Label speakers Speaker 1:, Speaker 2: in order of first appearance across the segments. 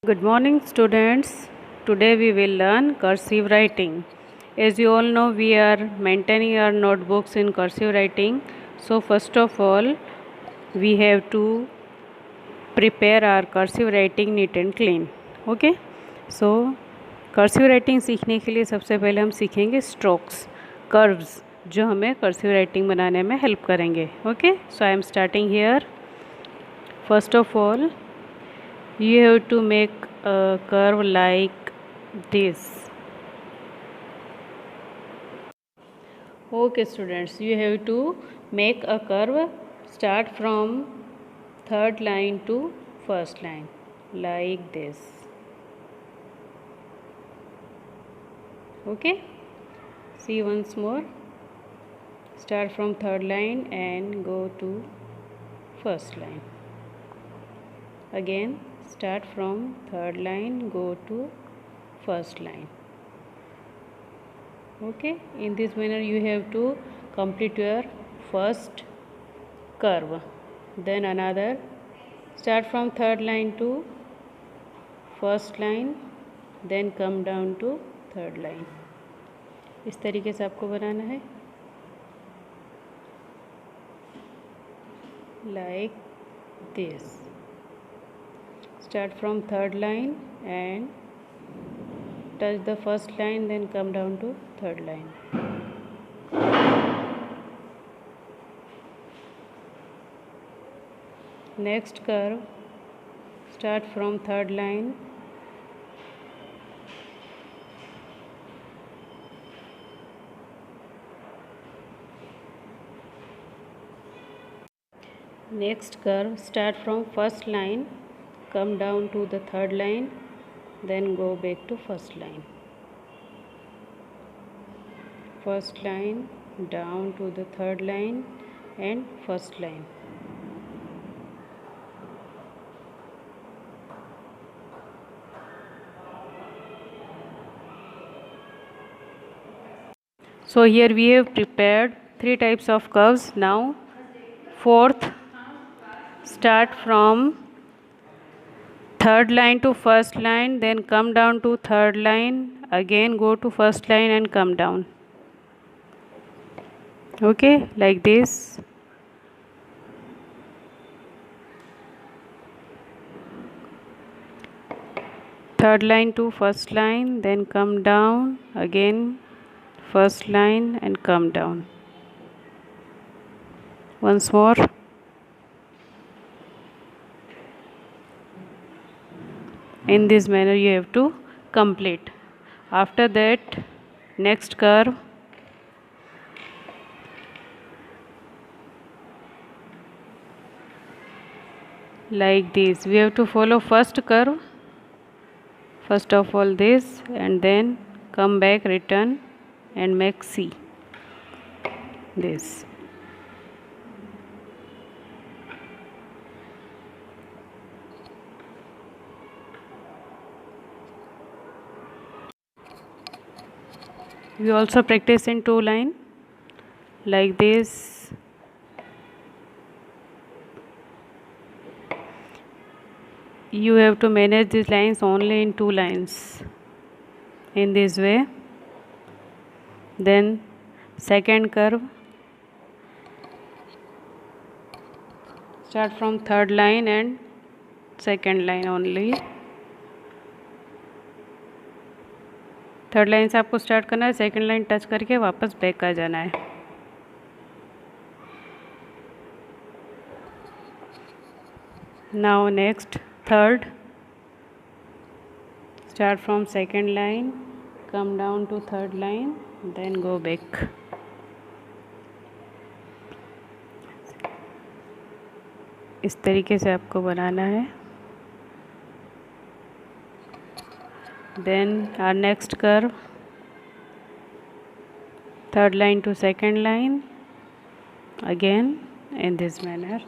Speaker 1: Good morning, students. Today we will learn cursive writing. As you all know, we are maintaining our notebooks in cursive writing. So first of all, we have to prepare our cursive writing neat and clean. Okay? So cursive writing सीखने के लिए सबसे पहले हम सीखेंगे strokes, curves, जो हमें cursive writing बनाने में help करेंगे. Okay? So I am starting here. First of all, you have to make a curve like this. Okay students, you have to make a curve. Start from third line to first line like this. Okay, see once more. Start from third line and go to first line. Again start from third line, go to first line. Okay, in this manner you have to complete your first curve. Then another, start from third line to first line, then come down to third line. इस तरीके से आपको बनाना है, like this. Start from third line and touch the first line, then come down to third line. Next curve, start from third line, next curve, start from first line, come down to the third line, then go back to first line. First line, down to the third line and first line. So here we have prepared three types of curves. Now fourth, start from third line to first line, then come down to third line, again go to first line and come down. Okay, like this. Third line to first line, then come down, again first line and come down. Once more. In this manner you have to complete. After that, next curve, like this. We have to follow first curve, first of all this, and then come back, return and make C, this. We also practice in two line like this. You have to manage these lines only in two lines in this way. Then second curve, start from third line and second line only. Third line से आपको start करना है, second line touch करके वापस back आ जाना है. Now next third, start from second line, come down to third line, then go back. इस तरीके से आपको बनाना है. Then our next curve, third line to second line, again in this manner.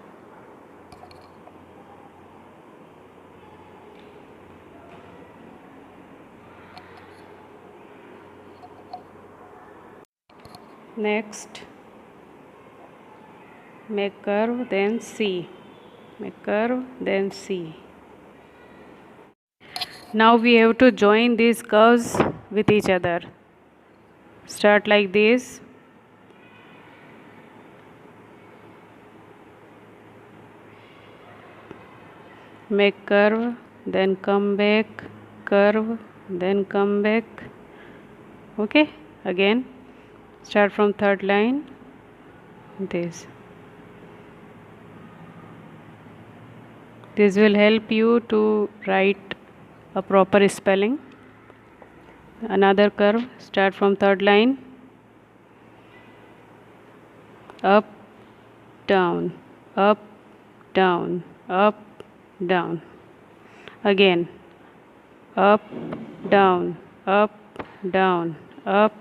Speaker 1: Next, make curve, then C, make curve, then C. Now we have to join these curves with each other. Start like this. Make curve, then come back, curve, then come back. Okay, again start from third line. This will help you to write a proper spelling. Another curve, start from third line, up, down, up, down, up, down. Again, up, down, up, down, up,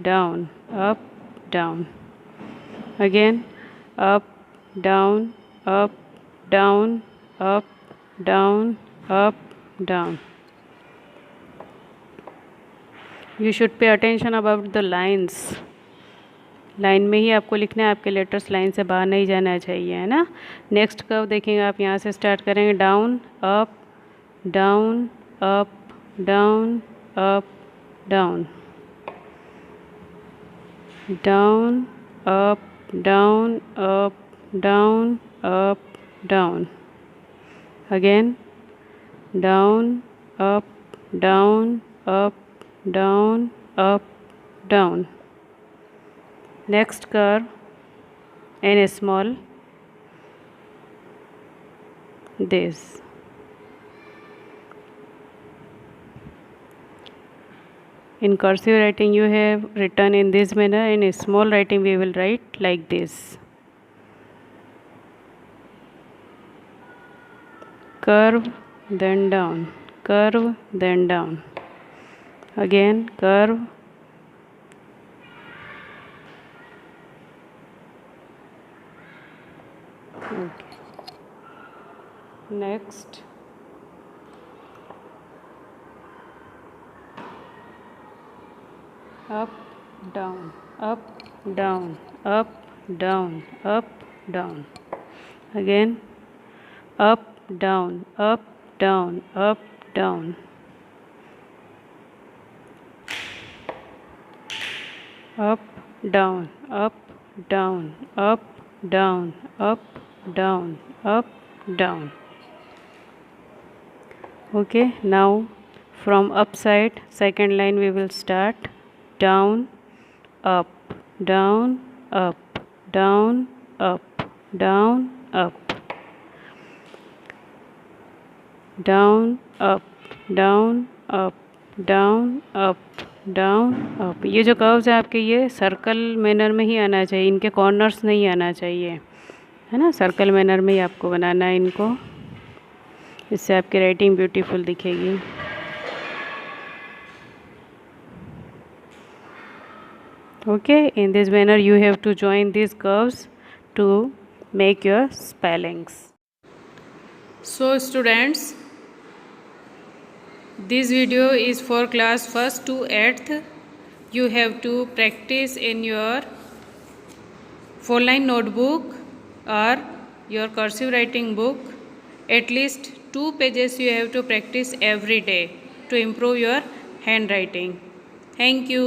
Speaker 1: down, up, down. Again, up, down, up, down, up, down, up, down. You should pay attention about the lines. Line में ही आपको लिखना है, आपके letters line से बाहर नहीं जाना चाहिए, है ना। नेक्स्ट कर्व देखेंगे आप, यहाँ से स्टार्ट करेंगे, down, up, down, up, down, up, down, down, up, down, up, down, up, down. Again, down, up, down, up, down, up, down. Next curve, and small, this. In cursive writing you have written in this manner, in small writing we will write like this. Curve, then down, curve, then down. Again, curve, okay. Next, up, down, up, down, up, down, up, down. Again, up, down, up, down, up, down. Up, down, up, down, up, down, up, down, up, down. Okay, now from upside, second line we will start, down, up, down, up, down, up, down, up, down, up, down, up, down, up, down, up. ये जो curves हैं आपके, ये circle manner में ही आना चाहिए, इनके corners नहीं आना चाहिए, है ना। सर्कल मैनर में ही आपको बनाना है इनको, इससे आपकी राइटिंग ब्यूटीफुल दिखेगी. Okay, in this manner you have to join this curves to make your spellings. So students, this video is for class 1st to 8th. You have to practice in your 4-line notebook or your cursive writing book. At least 2 pages you have to practice every day to improve your handwriting. Thank you.